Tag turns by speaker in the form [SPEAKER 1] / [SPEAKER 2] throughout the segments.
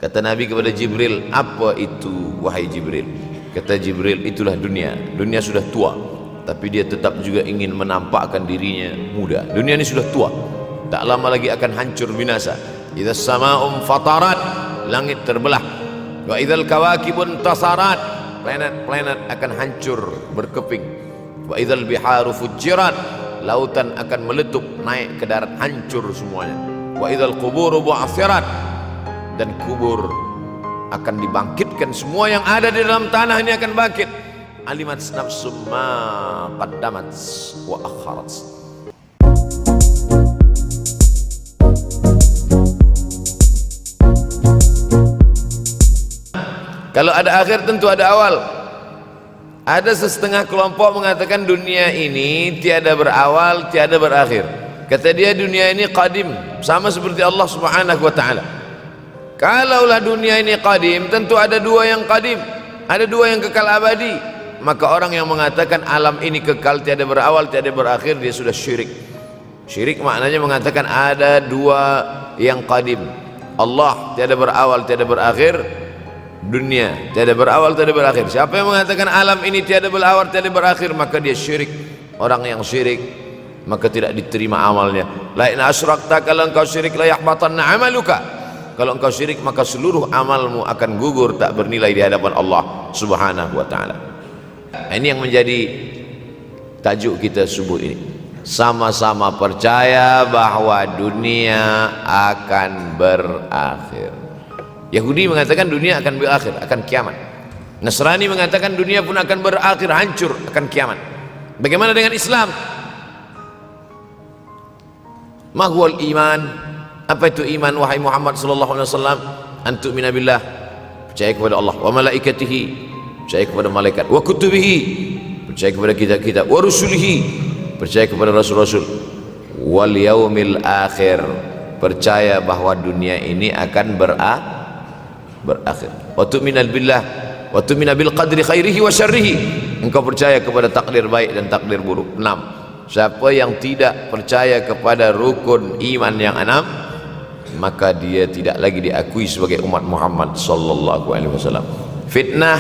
[SPEAKER 1] Kata Nabi kepada Jibril, apa itu wahai Jibril? Kata Jibril, itulah dunia. Dunia sudah tua, tapi dia tetap juga ingin menampakkan dirinya muda. Dunia ini sudah tua, tak lama lagi akan hancur binasa. Idza sama'um fatarat, langit terbelah. Wa idzal kawakibun tasarat, planet-planet akan hancur berkeping. Wa idzal biharu fujirat, lautan akan meletup naik ke darat, hancur semuanya. Wa idzal quburu bu'athirat, dan kubur akan dibangkitkan. Semua yang ada di dalam tanah ini akan bangkit. Alimat nafsum ma qaddamat wa akharat. Kalau ada akhir tentu ada awal. Ada setengah kelompok mengatakan dunia ini tiada berawal, tiada berakhir. Kata dia dunia ini qadim, sama seperti Allah Subhanahu wa taala. Kalaulah dunia ini qadim, tentu ada dua yang qadim, ada dua yang kekal abadi. Maka orang yang mengatakan alam ini kekal, tiada berawal, tiada berakhir, dia sudah syirik. Syirik maknanya mengatakan ada dua yang qadim. Allah tiada berawal, tiada berakhir, dunia tiada berawal, tiada berakhir. Siapa yang mengatakan alam ini tiada berawal, tiada berakhir, maka dia syirik. Orang yang syirik maka tidak diterima amalnya. La in asyrakta, kalau engkau syirik, la yahbatanna amaluka. Kalau engkau syirik maka seluruh amalmu akan gugur, tak bernilai di hadapan Allah Subhanahu wa taala. Ini yang menjadi tajuk kita subuh ini. Sama-sama percaya bahwa dunia akan berakhir. Yahudi mengatakan dunia akan berakhir, akan kiamat. Nasrani mengatakan dunia pun akan berakhir, hancur, akan kiamat. Bagaimana dengan Islam? Ma huwal iman? Apa itu iman wahai Muhammad sallallahu alaihi wasallam? Antu'mina billah, percaya kepada Allah, wa malaikatihi, percaya kepada malaikat, wa kutubihi, percaya kepada kitab-kitab, wa rusulihi, percaya kepada rasul-rasul, wal yaumil akhir, percaya bahwa dunia ini akan berakhir. Wa tu'mina billah, wa tu'mina bil qadri khairihi wa syarrihi, engkau percaya kepada takdir baik dan takdir buruk. 6. Siapa yang tidak percaya kepada rukun iman yang 6, maka dia tidak lagi diakui sebagai umat Muhammad sallallahu alaihi wasallam. Fitnah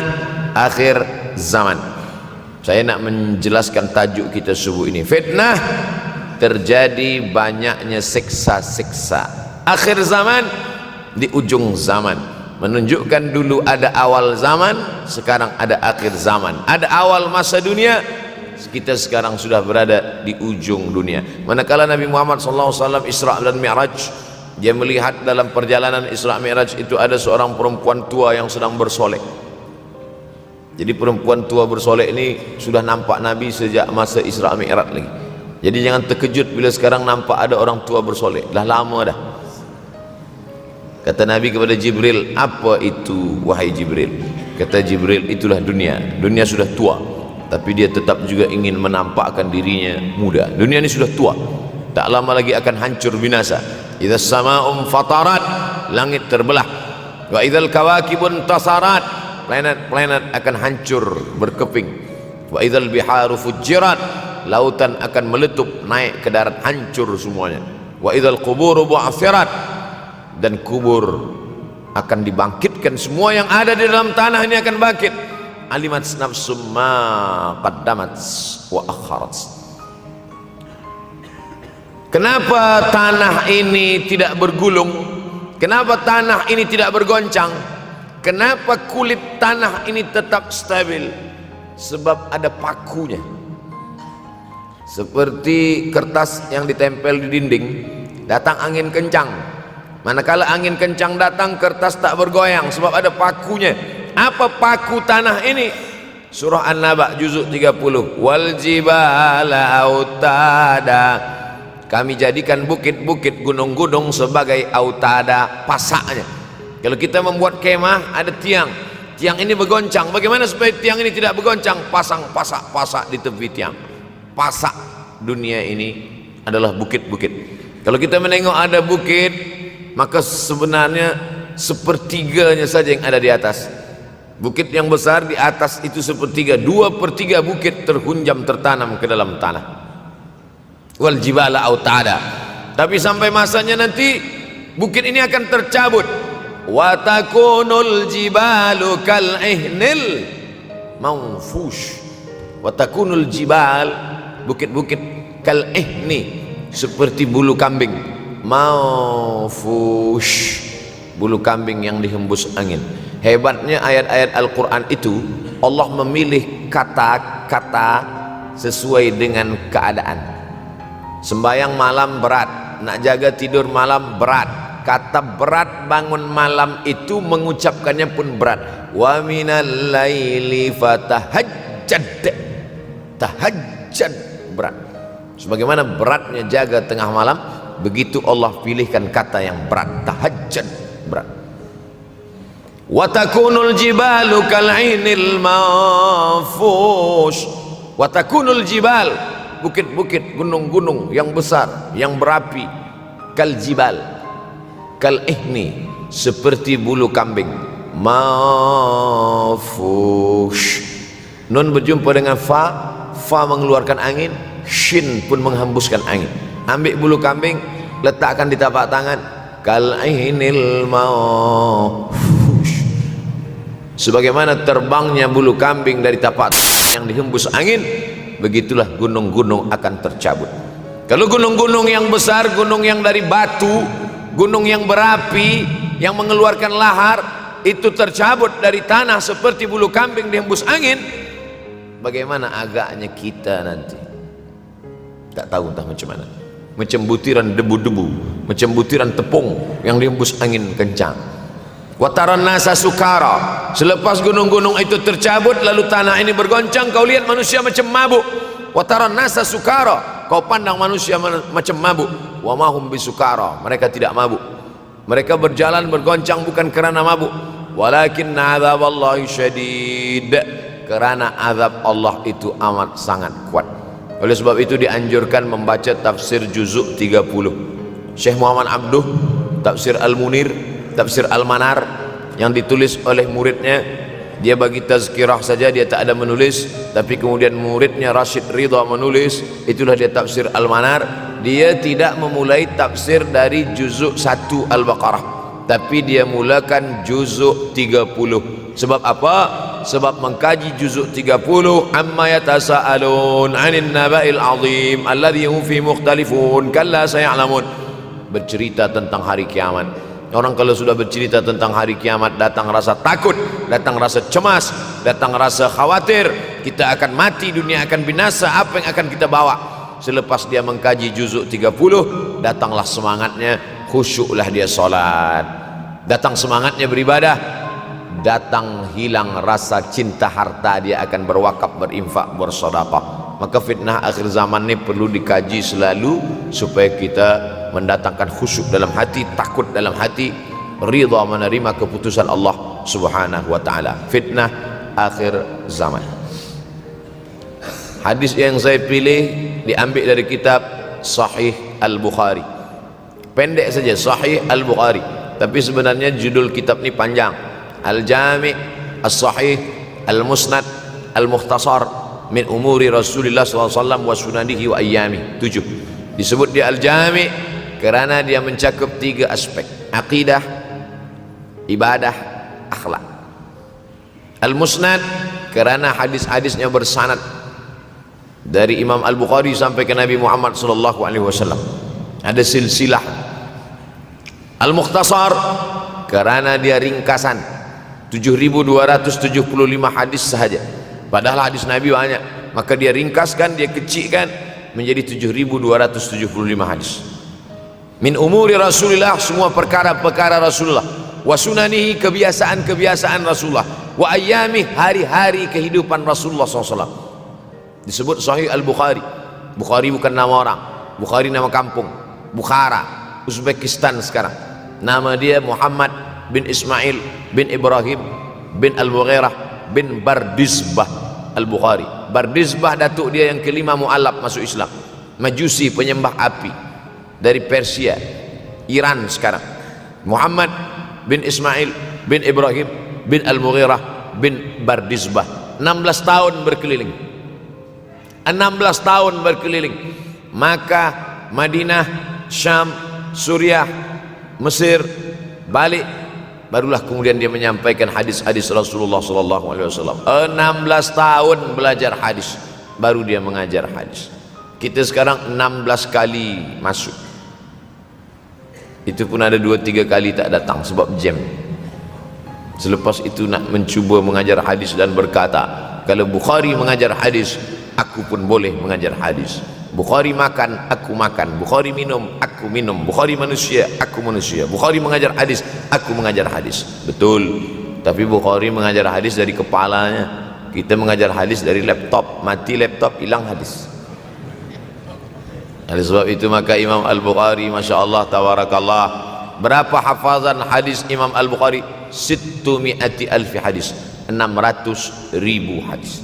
[SPEAKER 1] akhir zaman. Saya nak menjelaskan tajuk kita subuh ini. Fitnah, terjadi banyaknya siksa-siksa. Akhir zaman, di ujung zaman. Menunjukkan dulu ada awal zaman, sekarang ada akhir zaman. Ada awal masa dunia, kita sekarang sudah berada di ujung dunia. Manakala Nabi Muhammad SAW Isra dan Mi'raj, dia melihat dalam perjalanan Isra Mi'raj itu ada seorang perempuan tua yang sedang bersolek. Jadi perempuan tua bersolek ini sudah nampak Nabi sejak masa Isra Mi'raj lagi. Jadi jangan terkejut bila sekarang nampak ada orang tua bersolek, dah lama dah. Kata Nabi kepada Jibril, apa itu wahai Jibril? Kata Jibril, itulah dunia. Dunia sudah tua, tapi dia tetap juga ingin menampakkan dirinya muda. Dunia ini sudah tua, tak lama lagi akan hancur binasa. Idza sama'um fatarat, langit terbelah. Wa idzal kawakibun tasarat, planet-planet akan hancur berkeping. Wa idzal biharu fujirat, lautan akan meletup naik ke darat, hancur semuanya. Wa idzal quburu bu'athirat, dan kubur akan dibangkitkan. Semua yang ada di dalam tanah ini akan bangkit. Alimat nafsum ma qaddamat wa akharat. Kenapa tanah ini tidak bergulung? Kenapa tanah ini tidak bergoncang? Kenapa kulit tanah ini tetap stabil? Sebab ada pakunya. Seperti kertas yang ditempel di dinding, datang angin kencang. Manakala angin kencang datang, kertas tak bergoyang sebab ada pakunya. Apa paku tanah ini? Surah An-Naba juzuk 30. Wal jibala autada, kami jadikan bukit-bukit, gunung-gunung sebagai autada, pasaknya. Kalau kita membuat kemah, ada tiang. Tiang ini bergoncang. Bagaimana supaya tiang ini tidak bergoncang? Pasang pasak-pasak di tepi tiang. Pasak dunia ini adalah bukit-bukit. Kalau kita menengok ada bukit, maka sebenarnya sepertiganya saja yang ada di atas. Bukit yang besar di atas itu sepertiga, 2/3 bukit terhunjam, tertanam ke dalam tanah. Wal jibala autada. Tapi sampai masanya nanti bukit ini akan tercabut. wa takunul jibalu kal ihnil manfush. Wa takunul jibal, bukit-bukit, kal ihni, seperti bulu kambing, manfush, bulu kambing yang dihembus angin. Hebatnya ayat-ayat Al-Quran itu, Allah memilih kata-kata sesuai dengan keadaan. Sembayang malam berat, nak jaga tidur malam berat. Kata berat bangun malam itu mengucapkannya pun berat. Wa minal laili fatahajjad, tahajjud berat. Sebagaimana beratnya jaga tengah malam, begitu Allah pilihkan kata yang berat, tahajjud berat. Wa takunul jibalu kal ainil manfush. Wa takunul jibal, bukit-bukit, gunung-gunung yang besar, yang berapi, kal jibal, kal ihni, seperti bulu kambing, manfush. Nun berjumpa dengan fa, fa mengeluarkan angin, shin pun menghembuskan angin. Ambil bulu kambing, letakkan di tapak tangan, kal ainil manfush. Sebagaimana terbangnya bulu kambing dari tapak yang dihembus angin, begitulah gunung-gunung akan tercabut. Kalau gunung-gunung yang besar, gunung yang dari batu, gunung yang berapi, yang mengeluarkan lahar, itu tercabut dari tanah seperti bulu kambing dihembus angin, bagaimana agaknya kita nanti? Tak tahu entah macam mana. Macam butiran debu-debu, macam butiran tepung yang dihembus angin kencang. Wataran nasa sukara, selepas gunung-gunung itu tercabut lalu tanah ini bergoncang, kau lihat manusia macam mabuk. Wataran nasa sukara, kau pandang manusia macam mabuk. Wa mahum bisukara, mereka tidak mabuk. Mereka berjalan bergoncang bukan kerana mabuk, walakin azaballahi syadid, kerana azab Allah itu amat sangat kuat. Oleh sebab itu dianjurkan membaca tafsir juzuk 30 Syekh Muhammad Abduh, tafsir Al-Munir, tafsir Al-Manar yang ditulis oleh muridnya. Dia bagi tazkirah saja, dia tak ada menulis, tapi kemudian muridnya Rashid Ridha menulis, itulah dia tafsir Al-Manar. Dia tidak memulai tafsir dari juzuk 1 Al-Baqarah, tapi dia mulakan juzuk 30. Sebab apa? Sebab mengkaji juzuk 30, amma yatasaalun 'anil naba'il 'azim alladhi hum fi mukhtalifun kalla saya'lamun, bercerita tentang hari kiamat. Orang kalau sudah bercerita tentang hari kiamat, datang rasa takut, datang rasa cemas, datang rasa khawatir, kita akan mati, dunia akan binasa, apa yang akan kita bawa? Selepas dia mengkaji juzuk 30, datanglah semangatnya, khusyuklah dia solat, datang semangatnya beribadah, datang hilang rasa cinta harta, dia akan berwakaf, berinfak, bersedekah. Maka fitnah akhir zaman ini perlu dikaji selalu supaya kita mendatangkan khusyuk dalam hati, takut dalam hati, ridha menerima keputusan Allah Subhanahu wa taala. Fitnah akhir zaman. Hadis yang saya pilih diambil dari kitab Sahih Al-Bukhari. Pendek saja, Sahih Al-Bukhari, tapi sebenarnya judul kitab ini panjang. Al-Jami' As-Sahih Al-Musnad Al-Mukhtasar min umuri Rasulullah SAW wa sunanihi wa ayyami. 7. Disebut dia Al-Jami' kerana dia mencakup 3 aspek: akidah, ibadah, akhlak. Al-Musnad kerana hadis-hadisnya bersanad dari Imam Al-Bukhari sampai ke Nabi Muhammad SAW, ada silsilah. Al-Mukhtasar kerana dia ringkasan, 7.275 hadis sahaja, padahal hadis Nabi banyak, maka dia ringkaskan, dia kecilkan menjadi 7.275 hadis. Min umuri Rasulullah, semua perkara-perkara Rasulullah, wa sunanihi, kebiasaan-kebiasaan Rasulullah, wa ayyami, hari-hari kehidupan Rasulullah SAW. Disebut Sahih Al-Bukhari. Bukhari bukan nama orang, Bukhari nama kampung, Bukhara, Uzbekistan sekarang. Nama dia Muhammad bin Ismail bin Ibrahim bin Al-Mughirah bin Bardizbah Al-Bukhari. Bardizbah datuk dia yang kelima mu'alaf masuk Islam, Majusi, penyembah api, dari Persia, Iran sekarang. Muhammad bin Ismail bin Ibrahim bin Al-Mughirah bin Bardizbah. 16 tahun berkeliling, 16 tahun berkeliling Makkah, Madinah, Syam, Suriah, Mesir, balik barulah kemudian dia menyampaikan hadis-hadis Rasulullah sallallahu alaihi wasallam. 16 tahun belajar hadis baru dia mengajar hadis. Kita sekarang 16 kali masuk, itu pun ada 2-3 kali tak datang sebab jam. Selepas itu nak mencuba mengajar hadis dan berkata, kalau Bukhari mengajar hadis, aku pun boleh mengajar hadis. Bukhari makan, aku makan. Bukhari minum, aku minum. Bukhari manusia, aku manusia. Bukhari mengajar hadis, aku mengajar hadis. Betul, tapi Bukhari mengajar hadis dari kepalanya, kita mengajar hadis dari laptop. Mati laptop, hilang hadis. Oleh sebab itu maka Imam Al-Bukhari, Masya Allah, Tabarakallah, berapa hafazan hadis Imam Al-Bukhari? 600,000 hadis, 600,000 hadis.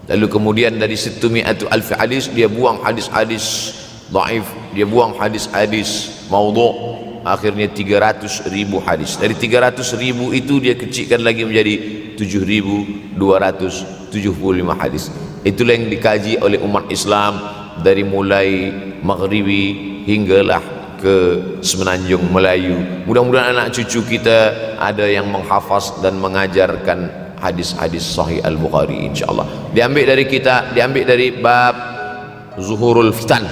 [SPEAKER 1] Lalu kemudian dari 600,000 hadis dia buang hadis-hadis dhaif, dia buang hadis-hadis maudhu', akhirnya 300,000 hadis. Dari 300,000 itu dia kecilkan lagi menjadi 7,275 hadis. Itulah yang dikaji oleh umat Islam dari mulai Maghribi hinggalah ke semenanjung Melayu. Mudah-mudahan anak cucu kita ada yang menghafaz dan mengajarkan hadis-hadis Sahih Al-Bukhari, insyaallah. Diambil dari kita, diambil dari bab zuhurul fitan.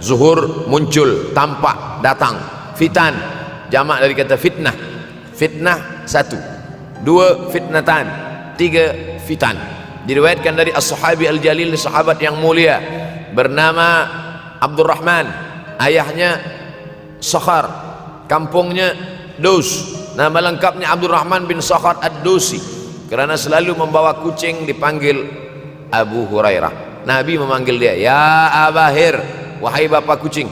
[SPEAKER 1] Zuhur muncul, tampak, datang. Fitan jamak dari kata fitnah. Fitnah 1, 2 fitnatan, 3 fitan. Diriwayatkan dari as-sahabi al-jalil, sahabat yang mulia bernama Abdurrahman, ayahnya Sakhar, kampungnya Dus. Nama lengkapnya Abdurrahman bin Sakhar ad-Dusi. Kerana selalu membawa kucing dipanggil Abu Hurairah. Nabi memanggil dia, ya Abahir, wahai bapa kucing.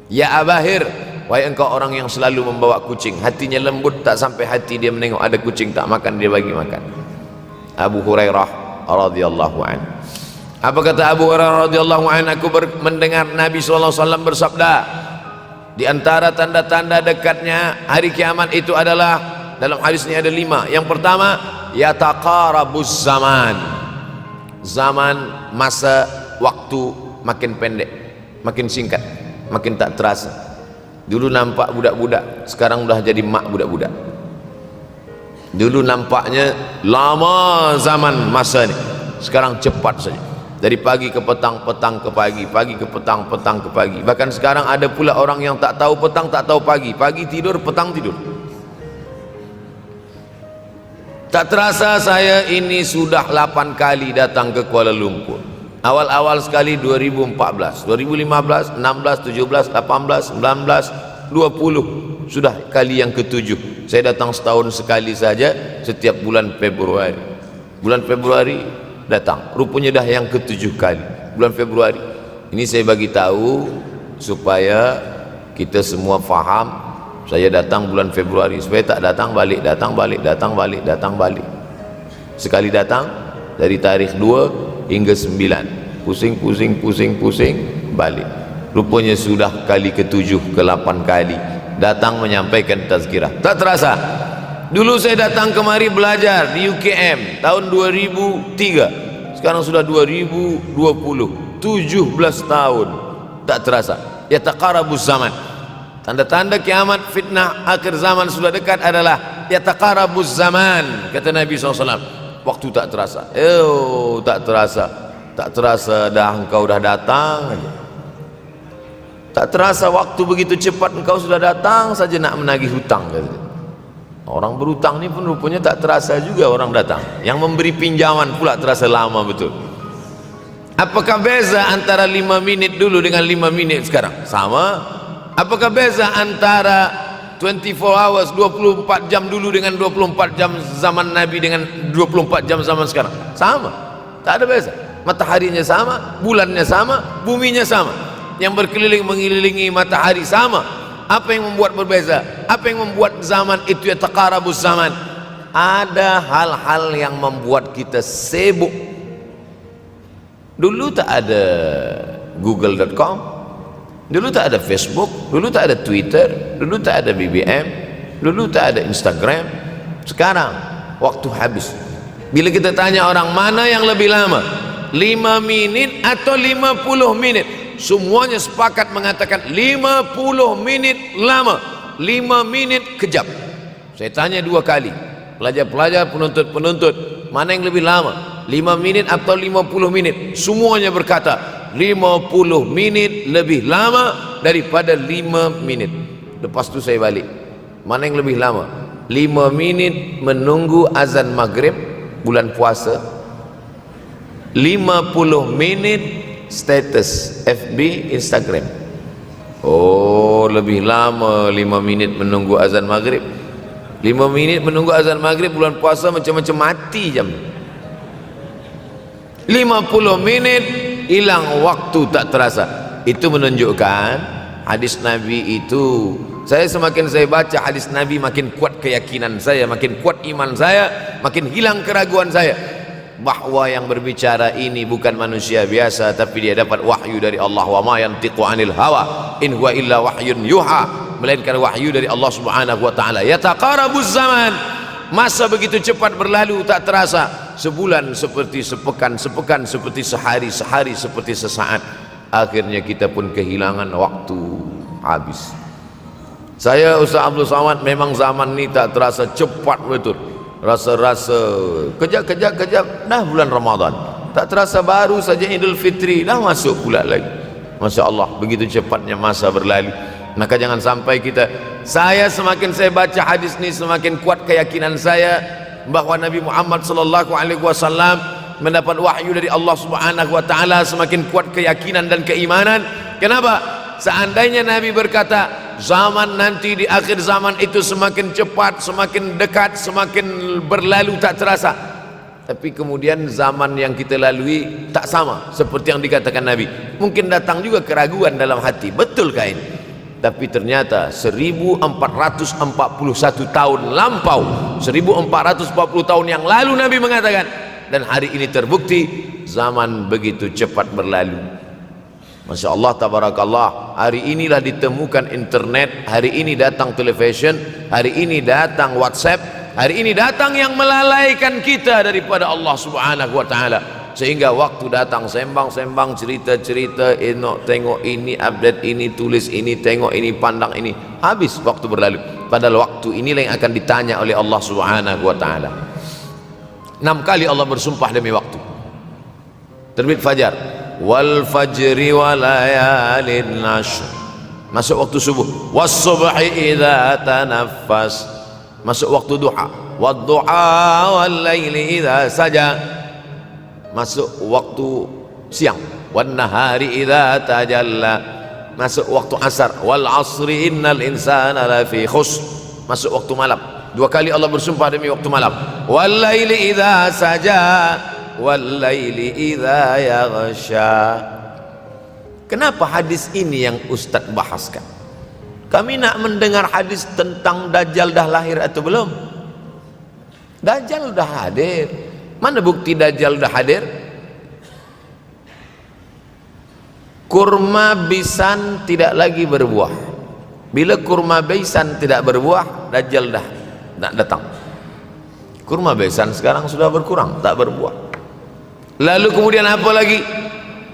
[SPEAKER 1] Ya Abahir, wahai engkau orang yang selalu membawa kucing. Hatinya lembut, tak sampai hati dia menengok ada kucing tak makan, dia bagi makan. Abu Hurairah radhiyallahu anhu. Apa kata Abu Hurairah radhiyallahu anhu? Aku mendengar Nabi SAW bersabda, di antara tanda-tanda dekatnya hari kiamat itu adalah, dalam hadis ini ada 5. Yang pertama, yataqarabuz zaman. Zaman, masa, waktu makin pendek, makin singkat, makin tak terasa. Dulu nampak budak-budak, sekarang sudah jadi mak budak-budak. Dulu nampaknya lama zaman masa ini, sekarang cepat saja. Dari pagi ke petang, petang ke pagi, pagi ke petang, petang ke pagi. Bahkan sekarang ada pula orang yang tak tahu petang, tak tahu pagi. Pagi tidur, petang tidur. Tak terasa saya ini sudah 8 kali datang ke Kuala Lumpur. Awal-awal sekali 2014, 2015, 16, 17, 18, 19, 20. Sudah kali yang ke-7. Saya datang setahun sekali saja, setiap bulan Februari. Bulan Februari datang, rupanya dah yang ke-7 kali bulan Februari. Ini saya bagi tahu supaya kita semua faham. Saya datang bulan Februari, supaya tak datang balik, datang balik, datang balik, datang balik. Sekali datang dari tarikh 2 hingga 9, pusing, pusing, pusing, pusing, balik. Rupanya sudah kali ke-7, ke-8 kali datang menyampaikan tazkirah. Tak terasa. Dulu saya datang kemari belajar di UKM tahun 2003. Sekarang sudah 2020, 17 tahun. Tak terasa. Yataqarabuz zaman. Tanda-tanda kiamat, fitnah akhir zaman sudah dekat adalah yataqarabuz zaman, kata Nabi SAW. Waktu tak terasa. Tak terasa. Tak terasa dah engkau dah datang aja. Tak terasa waktu begitu cepat, engkau sudah datang saja nak menagih hutang, kata. Orang berhutang ni pun rupanya tak terasa juga orang datang. Yang memberi pinjaman pula terasa lama betul. Apakah beza antara 5 minit dulu dengan 5 minit sekarang? Sama. Apakah beza antara 24 hours, 24 jam dulu dengan 24 jam zaman Nabi dengan 24 jam zaman sekarang? Sama. Tak ada beza. Mataharinya sama, bulannya sama, buminya sama. Yang berkeliling mengelilingi matahari sama. Apa yang membuat berbeza? Apa yang membuat zaman itu yataqarabuz zaman? Ada hal-hal yang membuat kita sibuk. Dulu tak ada google.com, dulu tak ada Facebook, dulu tak ada Twitter, dulu tak ada BBM, dulu tak ada Instagram. Sekarang waktu habis. Bila kita tanya orang mana yang lebih lama, 5 minit atau 50 menit, semuanya sepakat mengatakan 50 menit lama, 5 minit kejap. Saya tanya 2 kali, pelajar-pelajar, penuntut-penuntut, mana yang lebih lama, 5 menit atau 50 menit? Semuanya berkata 50 menit lebih lama daripada 5 menit. Lepas itu saya balik, mana yang lebih lama? 5 menit menunggu azan maghrib bulan puasa, 50 menit status FB, Instagram. Oh, lebih lama 5 menit menunggu azan maghrib. 5 menit menunggu azan maghrib bulan puasa macam-macam mati jam. 50 menit hilang waktu tak terasa. Itu menunjukkan hadis Nabi itu, saya semakin saya baca hadis Nabi makin kuat keyakinan saya, makin kuat iman saya, makin hilang keraguan saya bahwa yang berbicara ini bukan manusia biasa, tapi dia dapat wahyu dari Allah. Wa ma yantiqu anil hawa in huwa illa wahyun yuha, melainkan wahyu dari Allah Subhanahu wa taala. Yataqarabuz zaman, masa begitu cepat berlalu tak terasa. Sebulan seperti sepekan, sepekan seperti sehari, sehari seperti sesaat. Akhirnya kita pun kehilangan waktu, habis. Saya Ustaz Abdul Somad, memang zaman ini tak terasa cepat betul. Rasa-rasa kejap dah bulan Ramadan, tak terasa baru saja Idul Fitri dah masuk pula lagi. Masya Allah, begitu cepatnya masa berlalu. Maka jangan sampai saya semakin saya baca hadis ini semakin kuat keyakinan saya bahwa Nabi Muhammad sallallahu alaihi wasallam mendapat wahyu dari Allah Subhanahu wa taala, semakin kuat keyakinan dan keimanan. Kenapa? Seandainya Nabi berkata zaman nanti di akhir zaman itu semakin cepat, semakin dekat, semakin berlalu tak terasa, tapi kemudian zaman yang kita lalui tak sama seperti yang dikatakan Nabi. Mungkin datang juga keraguan dalam hati, betulkah ini? Tapi ternyata 1441 tahun lampau, 1440 tahun yang lalu Nabi mengatakan, dan hari ini terbukti zaman begitu cepat berlalu. Masya Allah, tabarakallah. Hari inilah ditemukan internet, hari ini datang television, hari ini datang WhatsApp, hari ini datang yang melalaikan kita daripada Allah Subhanahu wa taala, sehingga waktu datang sembang-sembang, cerita-cerita, tengok ini, update ini, tulis ini, tengok ini, pandang ini, habis waktu berlalu. Padahal waktu inilah yang akan ditanya oleh Allah Subhanahu wa taala. 6 kali Allah bersumpah demi waktu. Terbit fajar, wal fajri wa layalin nashr, masuk waktu subuh. Was subhi idza tanaffas, masuk waktu duha. Wad duha wal laili idza saja, masuk waktu siang. Wan nahari idza tajalla, masuk waktu asar. Wal asri innal insana lafi khusr, masuk waktu malam. 2 kali Allah bersumpah demi waktu malam. Wal laili idza saja wal laili idza yaghsha. Kenapa hadis ini yang Ustaz bahaskan? Kami nak mendengar hadis tentang Dajjal dah lahir atau belum? Dajjal dah hadir. Mana bukti Dajjal dah hadir? Kurma bisan tidak lagi berbuah. Bila kurma bisan tidak berbuah, Dajjal dah nak datang. Kurma bisan sekarang sudah berkurang, tak berbuah. Lalu kemudian apa lagi?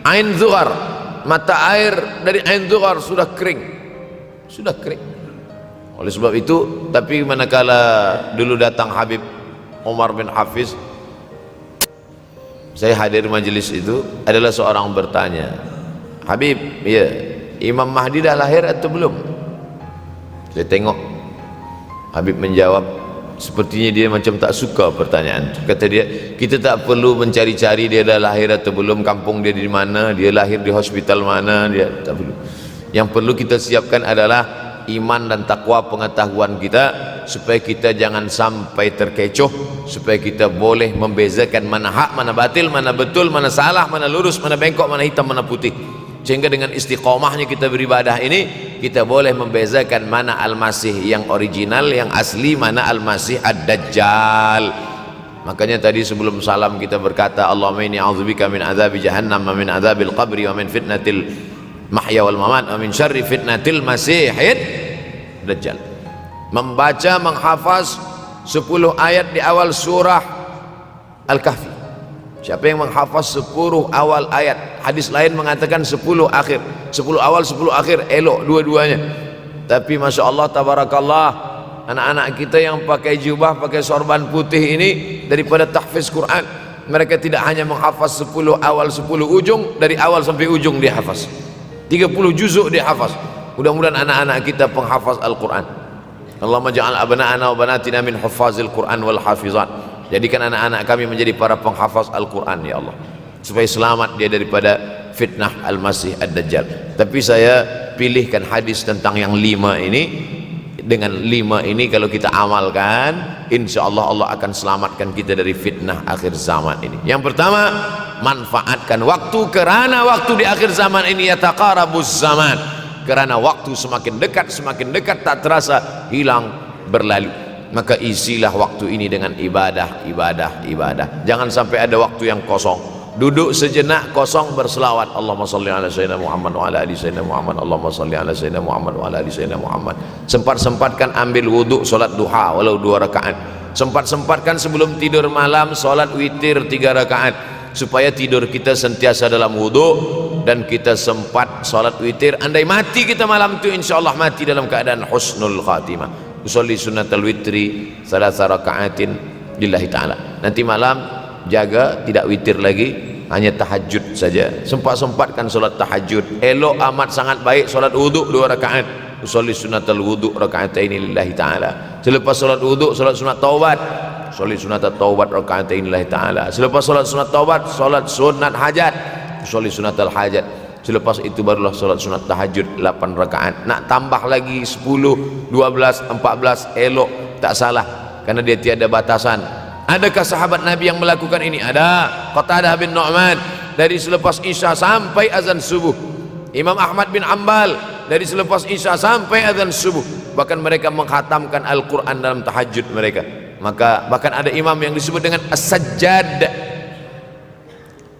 [SPEAKER 1] Ain Zughar, mata air dari Ain Zughar sudah kering, sudah kering. Oleh sebab itu, tapi manakala dulu datang Habib Umar bin Hafiz, saya hadir majelis itu, adalah seorang bertanya, Habib, ya, Imam Mahdi dah lahir atau belum? Saya tengok Habib menjawab, sepertinya dia macam tak suka pertanyaan. Kata dia, kita tak perlu mencari-cari dia dah lahir atau belum, kampung dia di mana, dia lahir di hospital mana, dia tak perlu. Yang perlu kita siapkan adalah iman dan takwa pengetahuan kita, supaya kita jangan sampai terkecoh, supaya kita boleh membezakan mana hak, mana batil, mana betul, mana salah, mana lurus, mana bengkok, mana hitam, mana putih. Sehingga dengan istiqomahnya kita beribadah ini, kita boleh membezakan mana Al-Masih yang original, yang asli, mana Al-Masih Ad-Dajjal. Makanya tadi sebelum salam kita berkata, Allahumma inni a'udzubika min azabi jahannam wa min azabil qabri wa min fitnatil mahya wal mamat wa min syarri fitnatil masihid Dajjal. Membaca, menghafaz 10 ayat di awal surah Al-Kahfi. Siapa yang menghafaz 10 awal ayat, hadis lain mengatakan 10 akhir, 10 awal 10 akhir, elok dua-duanya. Tapi Masya Allah, tabarakallah, anak-anak kita yang pakai jubah, pakai sorban putih ini daripada tahfiz Quran. Mereka tidak hanya menghafaz 10 awal 10 ujung, dari awal sampai ujung dia hafaz 30 juzuk dia hafaz. Mudah-mudahan anak-anak kita penghafaz Al-Quran. Allahumma ja'al abna'ana wa banatina min huffazil Quran wal hafizat. Jadikan anak-anak kami menjadi para penghafaz Al-Quran ya Allah, supaya selamat dia daripada fitnah Al-Masih Ad-Dajjal. Tapi saya pilihkan hadis tentang yang 5 ini. Dengan 5 ini kalau kita amalkan, insya Allah Allah akan selamatkan kita dari fitnah akhir zaman ini. Yang pertama, manfaatkan waktu, kerana waktu di akhir zaman ini yataqarabuz zaman, kerana waktu semakin dekat tak terasa hilang berlalu. Maka isilah waktu ini dengan ibadah. Jangan sampai ada waktu yang kosong. Duduk sejenak kosong berselawat, Allahumma salli ala sayyidina Muhammad wa ala ali sayyidina Muhammad, Allahumma salli ala sayyidina Muhammad wa ala ali sayyidina Muhammad. Sempat-sempatkan ambil wuduk solat duha walau 2 rakaat. Sempat-sempatkan sebelum tidur malam solat witir 3 rakaat, supaya tidur kita sentiasa dalam wuduk dan kita sempat solat witir. Andai mati kita malam itu, insyaallah mati dalam keadaan husnul khatimah. Usolli sunnatal witri 3 rakaatin lillahi ta'ala. Nanti malam jaga tidak witir lagi, hanya tahajud saja. Sempat-sempatkan solat tahajud. Elok amat sangat baik solat wuduk 2 rakaat. Usolli sunnatal wuduk rakaatain lillahi ta'ala. Selepas solat wuduk solat sunat taubat. Usolli sunnatat taubat rakaatain lillahi ta'ala. Selepas solat sunat taubat solat sunat hajat. Usolli sunnatal hajat. Selepas itu barulah solat sunat tahajud 8 rakaat. Nak tambah lagi 10, 12, 14 elok, tak salah, karena dia tiada batasan. Adakah sahabat Nabi yang melakukan ini? Ada. Qatadah bin Nu'man dari selepas Isya sampai azan subuh. Imam Ahmad bin Ambal dari selepas Isya sampai azan subuh. Bahkan mereka menghatamkan Al-Quran dalam tahajud mereka. Maka bahkan ada imam yang disebut dengan As-Sajjad,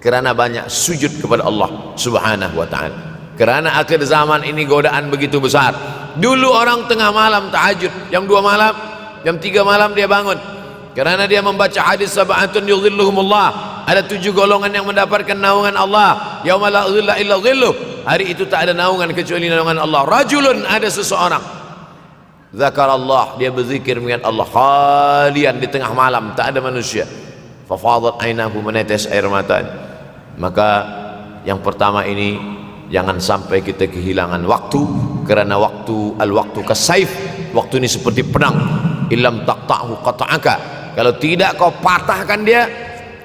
[SPEAKER 1] kerana banyak sujud kepada Allah Subhanahu wa ta'ala. Kerana akhir zaman ini godaan begitu besar. Dulu orang tengah malam tahajud, jam 2 malam, jam 3 malam dia bangun, kerana dia membaca hadis sab'atun yudhilluhumullah. Ada 7 golongan yang mendapatkan naungan Allah. Yauma la dhilla illa dhilluh. Hari itu tak ada naungan kecuali naungan Allah. Rajulun, ada seseorang, zakarallah, dia berzikir mengingat Allah, khalian, di tengah malam tak ada manusia. Fafadat ainahu, menetes air matanya. Maka yang pertama ini, jangan sampai kita kehilangan waktu, kerana waktu, al-waktu kasaif, waktu ini seperti pedang. Illam taqta'hu qata'aka. Kalau tidak kau patahkan dia,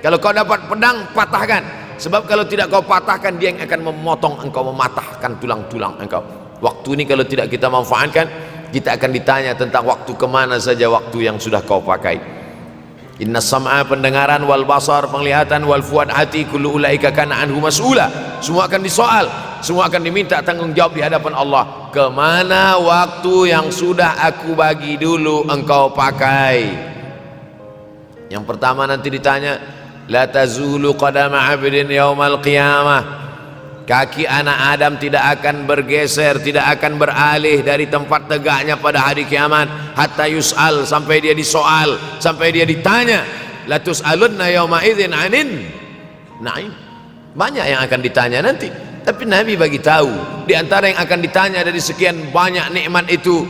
[SPEAKER 1] kalau kau dapat pedang, patahkan. Sebab kalau tidak kau patahkan, dia yang akan memotong engkau, mematahkan tulang-tulang engkau. Waktu ini kalau tidak kita manfaatkan, kita akan ditanya tentang waktu, kemana saja waktu yang sudah kau pakai. Inna sam'a, pendengaran, wal basar, penglihatan, wal fuad, hati, kullu ulaika kana anhu mas'ula. Semua akan disoal, semua akan diminta tanggung jawab di hadapan Allah. Kemana waktu yang sudah aku bagi dulu engkau pakai? Yang pertama nanti ditanya, la tazulu qadama 'abdin yaumal qiyamah. Kaki anak Adam tidak akan bergeser, tidak akan beralih dari tempat tegaknya pada hari kiamat, hatta yus'al, sampai dia disoal, sampai dia ditanya. La tus'alunna yauma idzin 'anin na'im. Banyak yang akan ditanya nanti, tapi Nabi bagi tahu di antara yang akan ditanya dari sekian banyak nikmat itu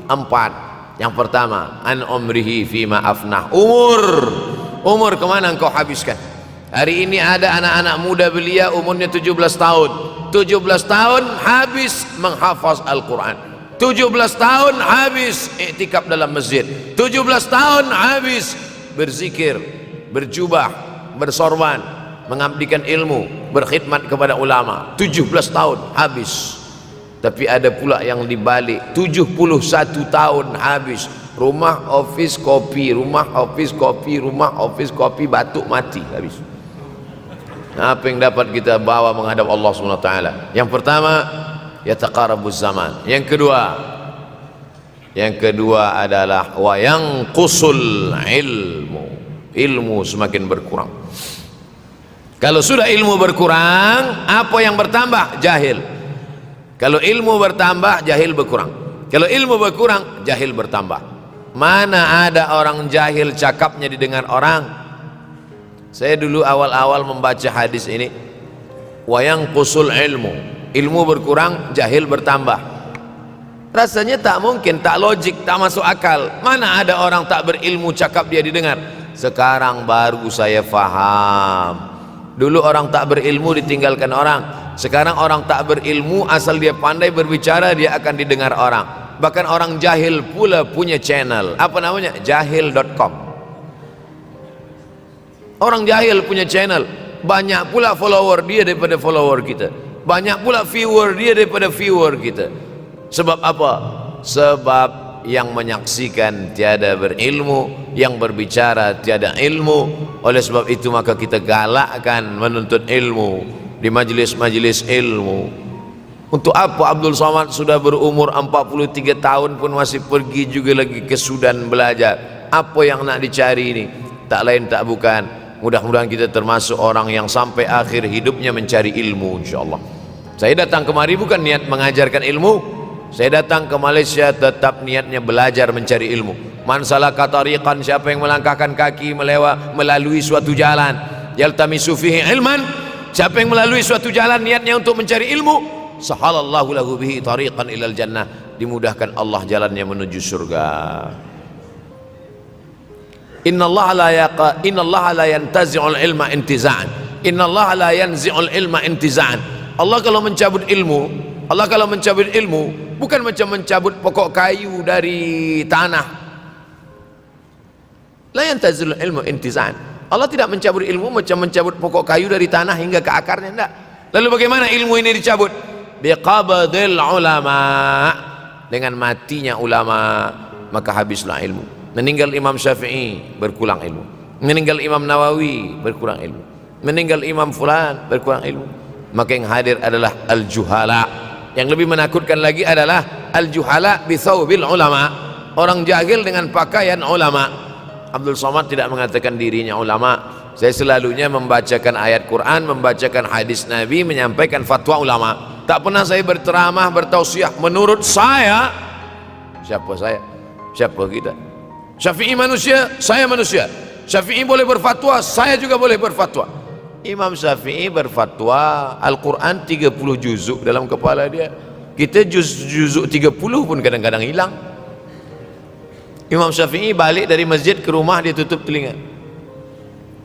[SPEAKER 1] 4. Yang pertama, an umrihi fima afnah. Umur kemana engkau habiskan? Hari ini ada anak-anak muda belia umurnya 17 tahun. 17 tahun habis menghafaz Al-Quran. 17 tahun habis iktikaf dalam masjid. 17 tahun habis berzikir, berjubah, bersorban, mengabdikan ilmu, berkhidmat kepada ulama. 17 tahun habis. Tapi ada pula yang dibalik, 71 tahun habis. Rumah, office, kopi, rumah, office, kopi, rumah, office, kopi, batuk, mati, habis. Apa yang dapat kita bawa menghadap Allah SWT? Yang pertama, yataqarabuz zaman. Yang kedua adalah wa yanqusul ilmu. Ilmu semakin berkurang. Kalau sudah ilmu berkurang, apa yang bertambah? Jahil. Kalau ilmu bertambah, jahil berkurang. Kalau ilmu berkurang, jahil bertambah. Mana ada orang jahil cakapnya didengar orang? Saya dulu awal-awal membaca hadis ini, wa yanqusul ilmu. Ilmu berkurang, jahil bertambah. Rasanya tak mungkin, tak logik, tak masuk akal. Mana ada orang tak berilmu cakap dia didengar. Sekarang baru saya faham. Dulu orang tak berilmu ditinggalkan orang. Sekarang orang tak berilmu asal dia pandai berbicara dia akan didengar orang. Bahkan orang jahil pula punya channel. Apa namanya? Jahil.com. Orang jahil punya channel. Banyak pula follower dia daripada follower kita. Banyak pula viewer dia daripada viewer kita. Sebab apa? Sebab yang menyaksikan tiada berilmu, yang berbicara tiada ilmu. Oleh sebab itu maka kita galakkan menuntut ilmu di majlis-majlis ilmu. Untuk apa Abdul Somad sudah berumur 43 tahun pun masih pergi juga lagi ke Sudan belajar? Apa yang nak dicari ini? Tak lain tak bukan, mudah-mudahan kita termasuk orang yang sampai akhir hidupnya mencari ilmu, insyaAllah. Saya datang kemari bukan niat mengajarkan ilmu. Saya datang ke Malaysia tetap niatnya belajar mencari ilmu. Man salaka tariqan, siapa yang melangkahkan kaki melalui suatu jalan, yaltamisu fihi ilman, siapa yang melalui suatu jalan niatnya untuk mencari ilmu, sahalallahu lahu bihi tariqan ilal jannah, dimudahkan Allah jalannya menuju surga. Innallaha la yantazi'ul ilma intiza'an. Innallaha la yanzi'ul ilma intiza'an. Allah kalau mencabut ilmu, bukan macam mencabut pokok kayu dari tanah. La yantazilul ilmu intiza'an. Allah tidak mencabut ilmu macam mencabut pokok kayu dari tanah hingga ke akarnya, tidak. Lalu bagaimana ilmu ini dicabut? Biqabdil ulama, dengan matinya ulama maka habislah ilmu. Meninggal Imam Syafi'i berkurang ilmu, meninggal Imam Nawawi berkurang ilmu, meninggal Imam Fulan berkurang ilmu. Maka yang hadir adalah al-juhala. Yang lebih menakutkan lagi adalah al-juhala bi thawbil ulama, orang jahil dengan pakaian ulama. Abdul Somad tidak mengatakan dirinya ulama. Saya selalunya membacakan ayat Quran, membacakan hadis Nabi, menyampaikan fatwa ulama. Tak pernah saya berteramah, bertausiah. Menurut saya, siapa saya? Siapa kita? Syafi'i manusia, saya manusia. Syafi'i boleh berfatwa, saya juga boleh berfatwa. Imam Syafi'i berfatwa Al-Quran 30 juzuk dalam kepala dia. Kita juzuk 30 pun kadang-kadang hilang. Imam Syafi'i balik dari masjid ke rumah dia tutup telinga.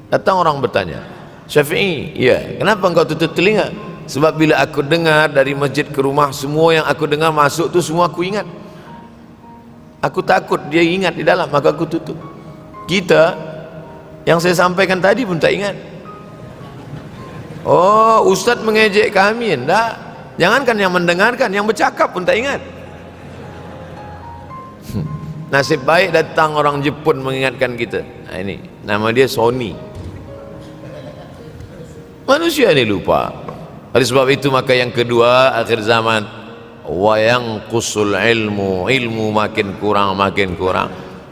[SPEAKER 1] Datang orang bertanya, Syafi'i, ya, kenapa engkau tutup telinga? Sebab bila aku dengar dari masjid ke rumah, semua yang aku dengar masuk tu semua aku ingat. Aku takut dia ingat di dalam, maka aku tutup. Kita yang saya sampaikan tadi pun tak ingat. Oh, ustaz mengejek kami, enggak. Jangankan yang mendengarkan, yang bercakap pun tak ingat. Nasib baik datang orang Jepun mengingatkan kita. Nah, ini nama dia Sony. Manusia ini lupa. Oleh sebab itu maka yang kedua akhir zaman, wa yanqusul ilmu makin kurang.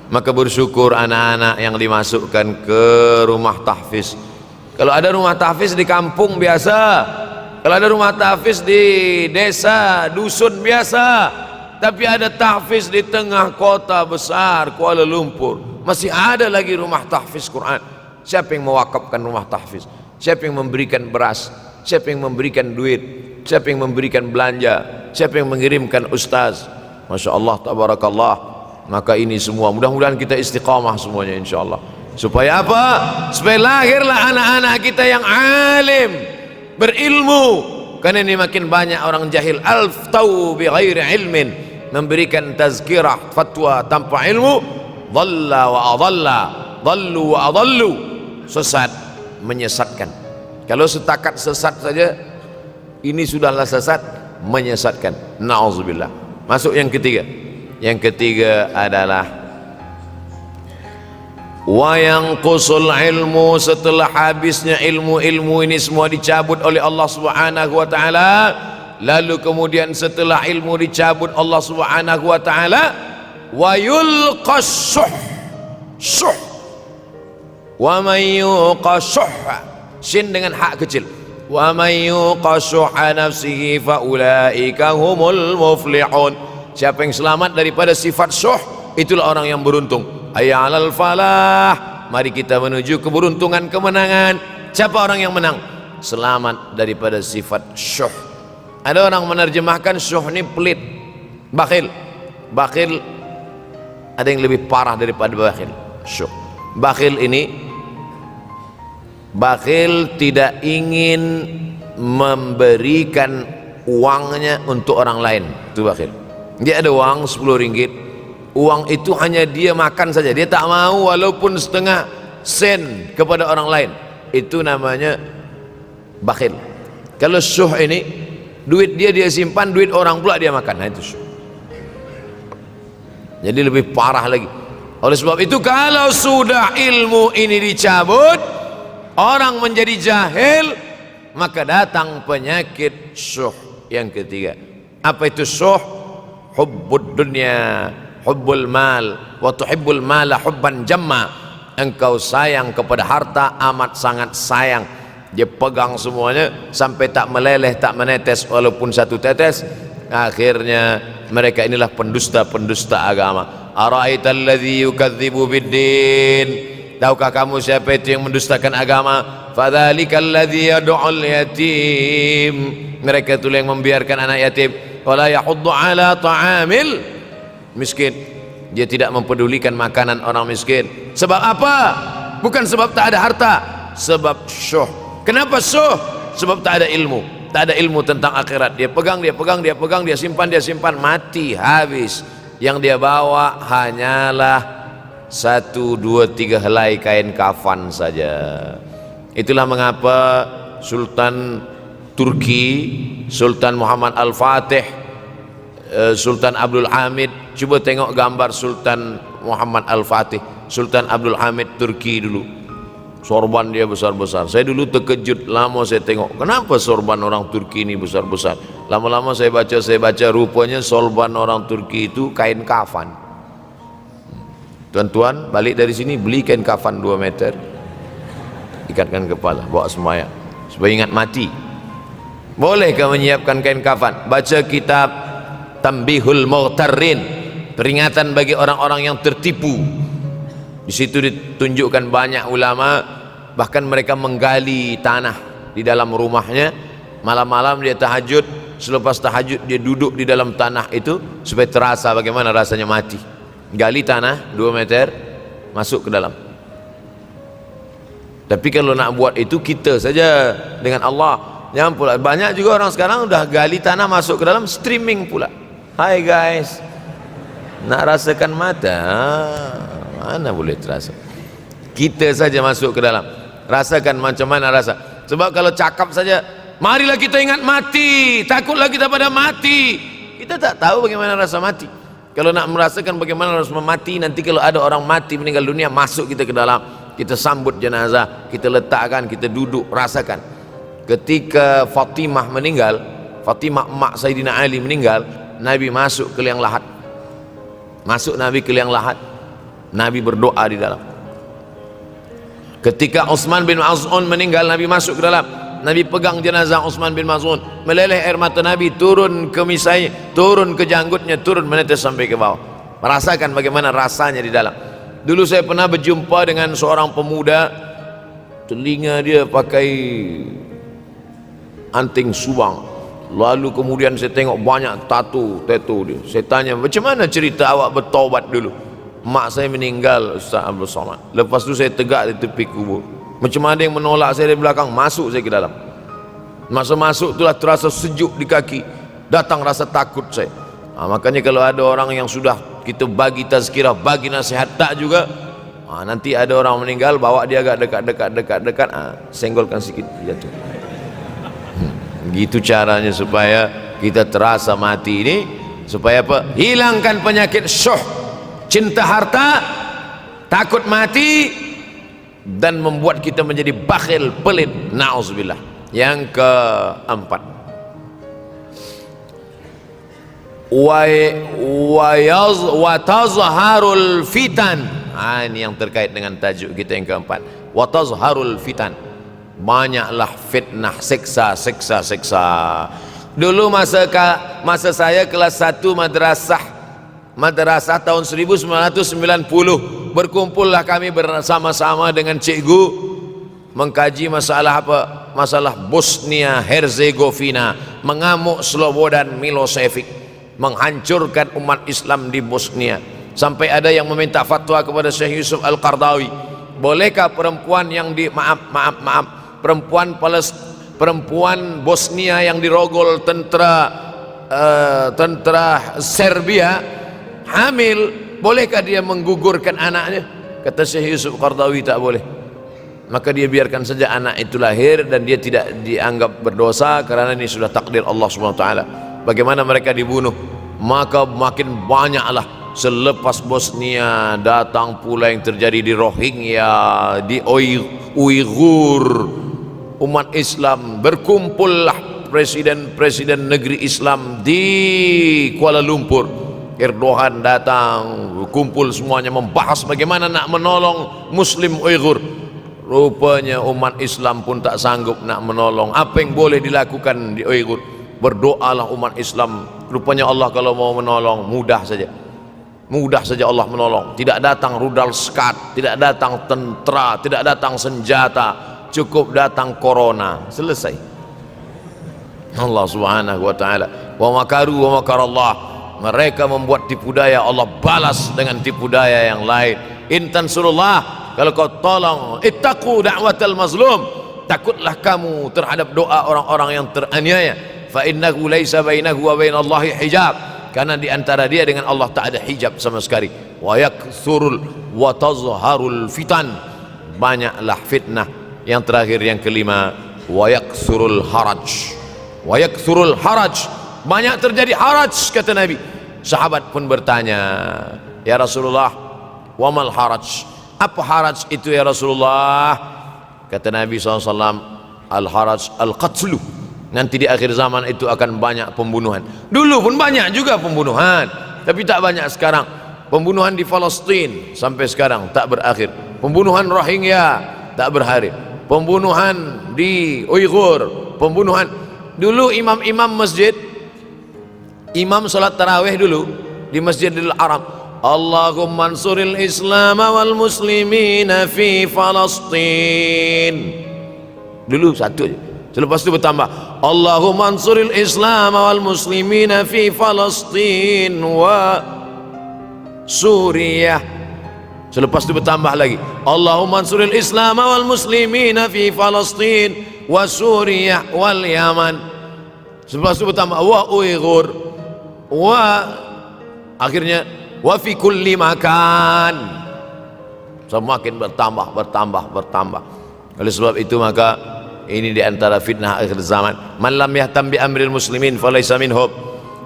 [SPEAKER 1] Maka bersyukur anak-anak yang dimasukkan ke rumah tahfiz. Kalau ada rumah tahfiz di kampung biasa, kalau ada rumah tahfiz di desa, dusun biasa, tapi ada tahfiz di tengah kota besar Kuala Lumpur, masih ada lagi rumah tahfiz Quran. Siapa yang mewakafkan rumah tahfiz? Siapa yang memberikan beras? Siapa yang memberikan duit? Siapa yang memberikan belanja? Siapa yang mengirimkan ustaz? Masya Allah, tabarakallah. Maka ini semua mudah-mudahan kita istiqamah semuanya insyaAllah. Supaya apa? Supaya lahirlah anak-anak kita yang alim, berilmu. Karena ini makin banyak orang jahil, alftau bi ghairi ilmin, memberikan tazkirah, fatwa tanpa ilmu. Dhalla wa adalla, dhallu wa adallu, sesat, menyesatkan. Kalau setakat sesat saja, ini sudahlah sesat, menyesatkan. Na'udzubillah. Masuk yang ketiga. Yang ketiga adalah wa yanqusul ilmu, setelah habisnya ilmu ini semua dicabut oleh Allah Subhanahu wa taala. Lalu kemudian setelah ilmu dicabut Allah Subhanahu wa taala, wa yulqas syuh. Wa may yuqashuh, sin dengan hak kecil. Wa may yuqashuh nafsihi fa ulaika humul muflihun. Siapa yang selamat daripada sifat syuh, itulah orang yang beruntung. Hayya 'alal falah, mari kita menuju keberuntungan, kemenangan. Siapa orang yang menang? Selamat daripada sifat syuh. Ada orang menerjemahkan syuh ini pelit, bakhil. Bakhil ada yang lebih parah daripada bakhil. Syuh. Bakhil ini, bakhil tidak ingin memberikan uangnya untuk orang lain. Itu bakhil. Dia ada uang 10 ringgit, uang itu hanya dia makan saja, dia tak mau walaupun setengah sen kepada orang lain. Itu namanya bakhil. Kalau syuh ini, duit dia simpan, duit orang pula dia makan. Nah, itu syuh. Jadi lebih parah lagi. Oleh sebab itu, kalau sudah ilmu ini dicabut, orang menjadi jahil, maka datang penyakit syuh yang ketiga. Apa itu syuh? Hubbud dunya, hubbul mal, wa tuhibbul mala hubban jamma. Engkau sayang kepada harta amat sangat sayang. Dia pegang semuanya sampai tak meleleh, tak menetes walaupun satu tetes. Akhirnya mereka inilah pendusta-pendusta agama. Ara'aital ladzi yukadzibu biddin. Tahukah kamu siapa itu yang mendustakan agama? Fadzalikal ladzi yad'ul yatim. Mereka itu yang membiarkan anak yatim. Wala yahuddu ala ta'amil miskin. Dia tidak mempedulikan makanan orang miskin. Sebab apa? Bukan sebab tak ada harta, sebab syuh. Kenapa syuh? Sebab tak ada ilmu. Tak ada ilmu tentang akhirat. Dia pegang, dia pegang, dia pegang, dia simpan, mati, habis. Yang dia bawa hanyalah 1, 2, 3 helai kain kafan saja. Itulah mengapa Sultan Turki, Sultan Muhammad Al-Fatih, Sultan Abdul Hamid, coba tengok gambar Sultan Muhammad Al-Fatih, Sultan Abdul Hamid Turki dulu. Sorban dia besar-besar. Saya dulu terkejut, lama saya tengok, kenapa sorban orang Turki ini besar-besar. Lama-lama saya baca, rupanya sorban orang Turki itu kain kafan. Tuan-tuan balik dari sini beli kain kafan 2 meter, ikatkan kepala, bawa sembahyang supaya ingat mati. Bolehkah menyiapkan kain kafan? Baca kitab Tambihul Mughtarrin, peringatan bagi orang-orang yang tertipu. Di situ ditunjukkan banyak ulama, bahkan mereka menggali tanah di dalam rumahnya. Malam-malam dia tahajud, selepas tahajud dia duduk di dalam tanah itu supaya terasa bagaimana rasanya mati. Gali tanah 2 meter, masuk ke dalam. Tapi kalau nak buat itu kita saja dengan Allah. Jangan pula, banyak juga orang sekarang udah gali tanah masuk ke dalam, streaming pula. Hai guys, nak rasakan mata, mana boleh terasa. Kita saja masuk ke dalam, rasakan macam mana rasa. Sebab kalau cakap saja, marilah kita ingat mati, takutlah kita pada mati, kita tak tahu bagaimana rasa mati. Kalau nak merasakan bagaimana rasa mati, nanti kalau ada orang mati meninggal dunia, masuk kita ke dalam, kita sambut jenazah, kita letakkan, kita duduk, rasakan. Ketika Fatimah meninggal, Fatimah emak Sayyidina Ali meninggal, Nabi masuk ke liang lahat. Masuk Nabi ke liang lahat, Nabi berdoa di dalam. Ketika Utsman bin Maz'un meninggal, Nabi masuk ke dalam, Nabi pegang jenazah Utsman bin Maz'un, meleleh air mata Nabi turun ke misai, turun ke janggutnya, turun menetes sampai ke bawah. Merasakan bagaimana rasanya di dalam. Dulu saya pernah berjumpa dengan seorang pemuda, telinga dia pakai anting subang, lalu kemudian saya tengok banyak tato dia. Saya tanya, macam mana cerita awak bertaubat dulu? Mak saya meninggal, Ustaz Abdul Somad. Lepas tu saya tegak di tepi kubur. Macam ada yang menolak saya dari belakang, masuk saya ke dalam. Masa masuk itulah terasa sejuk di kaki, datang rasa takut saya. Makanya kalau ada orang yang sudah kita bagi tazkirah, bagi nasihat, tak juga, nanti ada orang meninggal, bawa dia agak dekat, senggolkan sikit, jatuh. Gitu caranya supaya kita terasa mati ini, supaya apa? Hilangkan penyakit syuh, cinta harta, takut mati, dan membuat kita menjadi bakhil, pelit, na'udzubillah. Yang keempat, wa tazharul fitan. Ini yang terkait dengan tajuk kita yang keempat, wa tazharul fitan. Banyaklah fitnah, seksa. Dulu masa saya kelas 1 madrasah tahun 1990, berkumpullah kami bersama-sama dengan cikgu mengkaji masalah apa? Masalah Bosnia Herzegovina, mengamuk Slobodan Milosevic. menghancurkan umat Islam di Bosnia. Sampai ada yang meminta fatwa kepada Syekh Yusuf Al-Qardawi, bolehkah perempuan yang perempuan Bosnia yang dirogol tentara Serbia hamil, bolehkah dia menggugurkan anaknya? Kata Syekh Yusuf Qardawi, tak boleh. Maka dia biarkan saja anak itu lahir dan dia tidak dianggap berdosa karena ini sudah takdir Allah Subhanahu wa taala. Bagaimana mereka dibunuh? Maka makin banyaklah. Selepas Bosnia datang pula yang terjadi di Rohingya, di Uighur. Umat Islam berkumpullah, presiden-presiden negeri Islam di Kuala Lumpur. Erdogan datang, kumpul semuanya membahas bagaimana nak menolong Muslim Uighur. Rupanya umat Islam pun tak sanggup nak menolong. Apa yang boleh dilakukan di Uighur? Berdoalah umat Islam. Rupanya Allah kalau mau menolong mudah saja. Mudah saja Allah menolong. Tidak datang rudal skat, tidak datang tentera, tidak datang senjata, cukup datang corona, selesai. Allah Subhanahu wa taala, wa makaru wa makarallah. Mereka membuat tipu daya, Allah balas dengan tipu daya yang lain. In tansurullah, kalau kau tolong, ittaqu da'watal mazlum, takutlah kamu terhadap doa orang-orang yang teraniaya. Fa innahu laisa bainahu wa bainallahi hijab, karena di antara dia dengan Allah tak ada hijab sama sekali. Wa yakthurul wa tazharul fitan, banyaklah fitnah. Yang terakhir, yang kelima, wa yakthurul haraj. Wa yakthurul haraj, banyak terjadi haraj, kata Nabi. Sahabat pun bertanya, ya Rasulullah, wa mal haraj, apa haraj itu ya Rasulullah? Kata Nabi SAW, al haraj al qatlu, nanti di akhir zaman itu akan banyak pembunuhan. Dulu pun banyak juga pembunuhan, tapi tak banyak sekarang. Pembunuhan di Palestina sampai sekarang tak berakhir. Pembunuhan Rohingya tak berakhir. Pembunuhan di Uighur, pembunuhan. Dulu imam-imam masjid, imam salat tarawih dulu di Masjidil Haram, Allahumma ansuril Islam wal muslimina fi Palestin. Dulu satu aja. Selepas itu bertambah, Allahumma ansuril Islam wal muslimina fi Palestin wa Suriah. Selepas itu bertambah lagi, Allahumma ansuril Islam wal muslimina fi Palestin wa Suriah wal Yaman. Selepas itu bertambah wa Uighur wa, akhirnya wa fi kulli makan. Semakin bertambah. Oleh sebab itu maka ini di antara fitnah akhir zaman. Man lam yahtam bi amril muslimin falaysa minhum.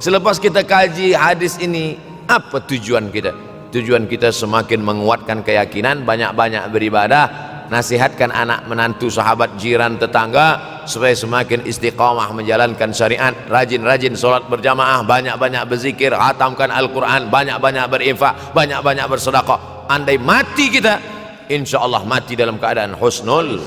[SPEAKER 1] Selepas kita kaji hadis ini, apa tujuan kita? Tujuan kita semakin menguatkan keyakinan, banyak-banyak beribadah, nasihatkan anak menantu, sahabat, jiran, tetangga supaya semakin istiqamah menjalankan syariat, rajin-rajin solat berjamaah, banyak-banyak berzikir, hatamkan Al-Quran, banyak-banyak berinfak, banyak-banyak bersedekah. Andai mati kita, insya Allah mati dalam keadaan husnul